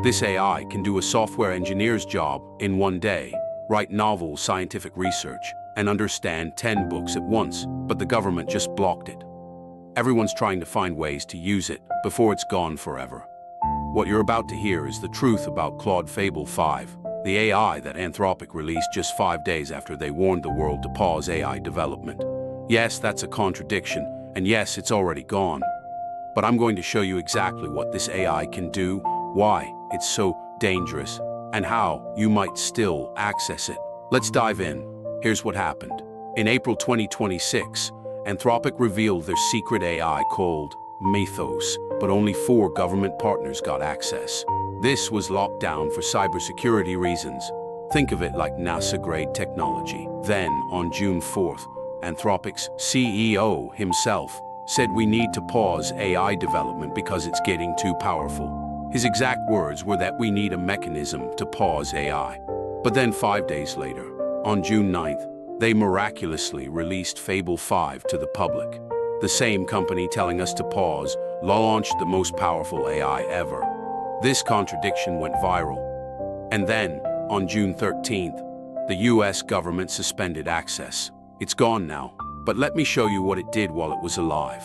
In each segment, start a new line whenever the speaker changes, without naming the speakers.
This AI can do a software engineer's job in one day, write novel scientific research, and understand 10 books at once, but the government just blocked it. Everyone's trying to find ways to use it before it's gone forever. What you're about to hear is the truth about Claude Fable 5, the AI that Anthropic released just 5 days after they warned the world to pause AI development. Yes, that's a contradiction, and yes, it's already gone. But I'm going to show you exactly what this AI can do, why it's so dangerous, and how you might still access it. Let's dive in. Here's what happened. In April 2026, Anthropic revealed their secret AI called Mythos, but only 4 government partners got access. This was locked down for cybersecurity reasons. Think of it like NASA-grade technology. Then, on June 4th, Anthropic's CEO himself said we need to pause AI development because it's getting too powerful. His exact words were that we need a mechanism to pause AI. But then 5 days later, on June 9th, they miraculously released Fable 5 to the public. The same company telling us to pause launched the most powerful AI ever. This contradiction went viral. And then, on June 13th, the US government suspended access. It's gone now, but let me show you what it did while it was alive.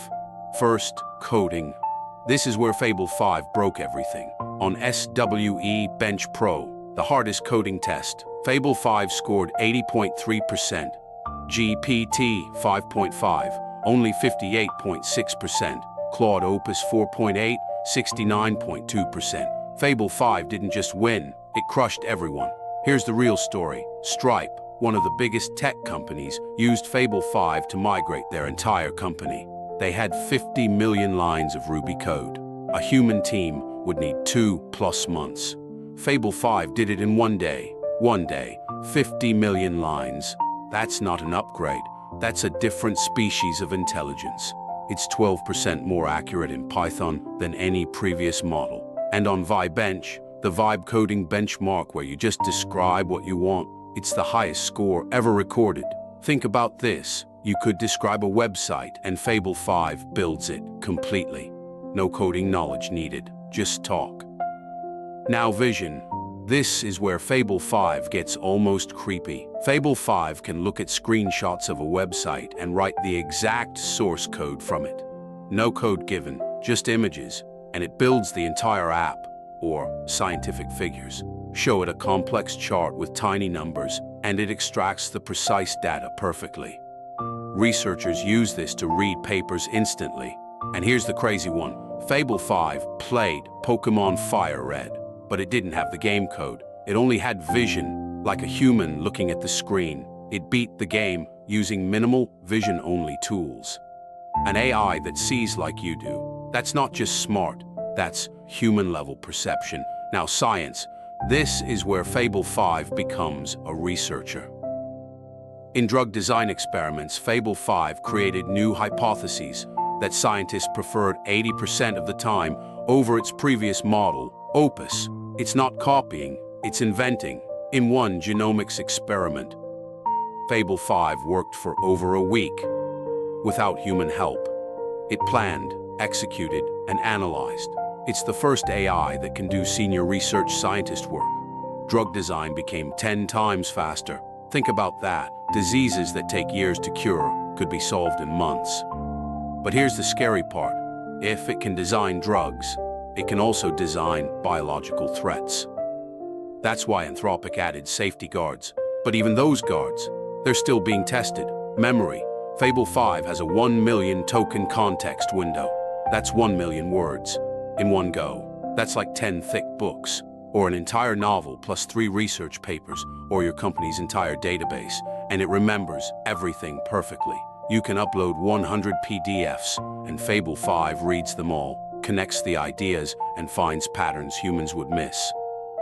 First, coding. This is where Fable 5 broke everything. On SWE Bench Pro, the hardest coding test, Fable 5 scored 80.3%, GPT 5.5, only 58.6%, Claude Opus 4.8, 69.2%. Fable 5 didn't just win, it crushed everyone. Here's the real story. Stripe, one of the biggest tech companies, used Fable 5 to migrate their entire company. They had 50 million lines of Ruby code. A human team would need 2+ months. Fable 5 did it in one day. 50 million lines. That's not an upgrade. That's a different species of intelligence. It's 12% more accurate in Python than any previous model. And on SWE Bench, the vibe coding benchmark where you just describe what you want, it's the highest score ever recorded. Think about this. You could describe a website and Fable 5 builds it completely. No coding knowledge needed, just talk. Now vision. This is where Fable 5 gets almost creepy. Fable 5 can look at screenshots of a website and write the exact source code from it. No code given, just images, and it builds the entire app, or scientific figures. Show it a complex chart with tiny numbers, and it extracts the precise data perfectly. Researchers use this to read papers instantly. And here's the crazy one. Fable 5 played Pokemon Fire Red, but it didn't have the game code. It only had vision, like a human looking at the screen. It beat the game using minimal vision-only tools. An AI that sees like you do. That's not just smart, that's human-level perception. Now science. This is where Fable 5 becomes a researcher. In drug design experiments, Fable 5 created new hypotheses that scientists preferred 80% of the time over its previous model, Opus. It's not copying, it's inventing. In one genomics experiment, Fable 5 worked for over a week without human help. It planned, executed, and analyzed. It's the first AI that can do senior research scientist work. Drug design became 10 times faster. Think about that. Diseases that take years to cure could be solved in months. But here's the scary part. If it can design drugs, it can also design biological threats. That's why Anthropic added safety guards. But even those guards, they're still being tested. Memory. Fable 5 has a 1 million token context window. That's 1 million words in one go. That's like 10 thick books, or an entire novel plus 3 research papers, or your company's entire database, and it remembers everything perfectly. You can upload 100 PDFs, and Fable 5 reads them all, connects the ideas, and finds patterns humans would miss.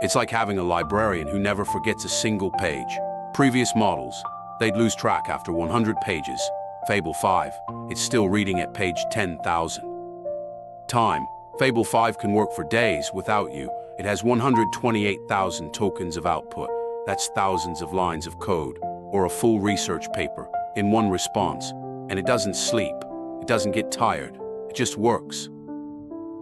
It's like having a librarian who never forgets a single page. Previous models, they'd lose track after 100 pages. Fable 5, it's still reading at page 10,000. Time. Fable 5 can work for days without you. It has 128,000 tokens of output. That's thousands of lines of code, or a full research paper, in one response. And it doesn't sleep. It doesn't get tired. It just works.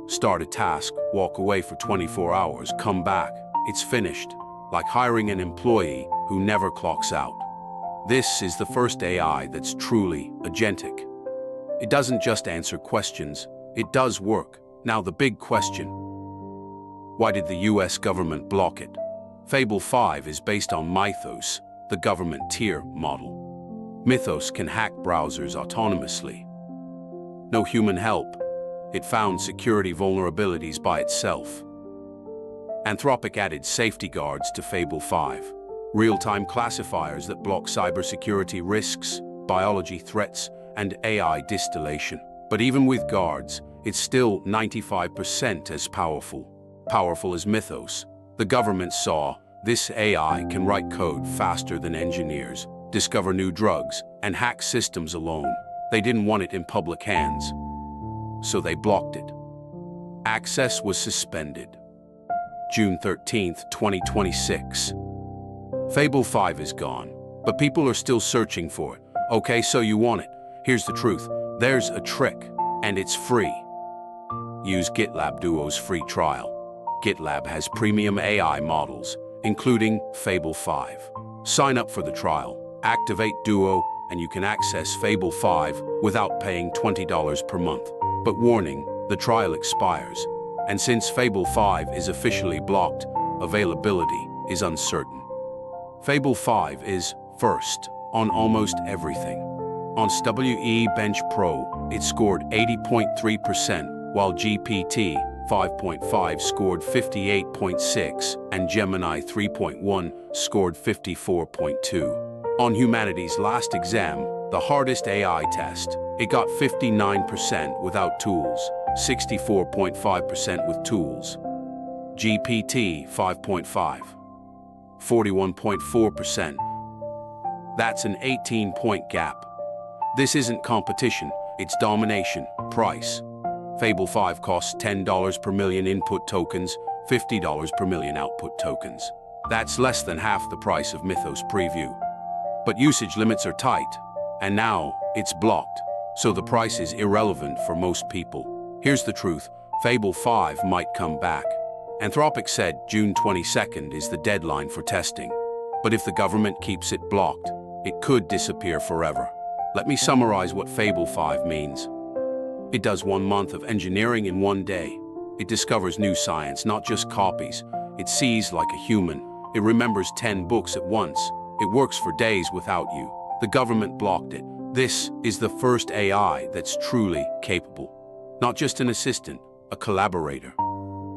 Start a task, walk away for 24 hours, come back. It's finished. Like hiring an employee who never clocks out. This is the first AI that's truly agentic. It doesn't just answer questions, it does work. Now the big question. Why did the US government block it? Fable 5 is based on Mythos, the government tier model. Mythos can hack browsers autonomously. No human help. It found security vulnerabilities by itself. Anthropic added safety guards to Fable 5. Real-time classifiers that block cybersecurity risks, biology threats, and AI distillation. But even with guards, it's still 95% as powerful as Mythos. The government saw this AI can write code faster than engineers, discover new drugs, and hack systems alone. They didn't want it in public hands, so they blocked it. Access was suspended. June 13, 2026. Fable 5 is gone, but people are still searching for it. Okay, so you want it. Here's the truth. There's a trick, and it's free. Use GitLab Duo's free trial. GitLab has premium AI models, including Fable 5. Sign up for the trial, activate Duo, and you can access Fable 5 without paying $20 per month. But warning, the trial expires. And since Fable 5 is officially blocked, availability is uncertain. Fable 5 is first on almost everything. On SWE Bench Pro, it scored 80.3%, while GPT 5.5 scored 58.6, and Gemini 3.1 scored 54.2. On Humanity's last exam, the hardest AI test, it got 59% without tools, 64.5% with tools. GPT 5.5, 41.4%. That's an 18-point gap. This isn't competition, it's domination. Price. Fable 5 costs $10 per million input tokens, $50 per million output tokens. That's less than half the price of Mythos Preview. But usage limits are tight, and now it's blocked, so the price is irrelevant for most people. Here's the truth, Fable 5 might come back. Anthropic said June 22nd is the deadline for testing. But if the government keeps it blocked, it could disappear forever. Let me summarize what Fable 5 means. It does 1 month of engineering in 1 day. It discovers new science, not just copies. It sees like a human. It remembers 10 books at once. It works for days without you. The government blocked it. This is the first AI that's truly capable. Not just an assistant, a collaborator.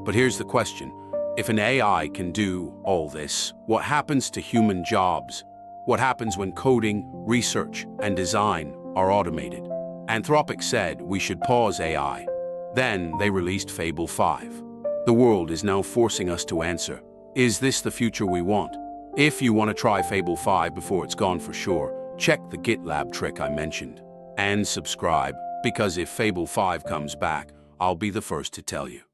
But here's the question. If an AI can do all this, what happens to human jobs? What happens when coding, research, and design are automated? Anthropic said we should pause AI. Then they released Fable 5. The world is now forcing us to answer. Is this the future we want? If you want to try Fable 5 before it's gone for sure, check the GitLab trick I mentioned. And subscribe, because if Fable 5 comes back, I'll be the first to tell you.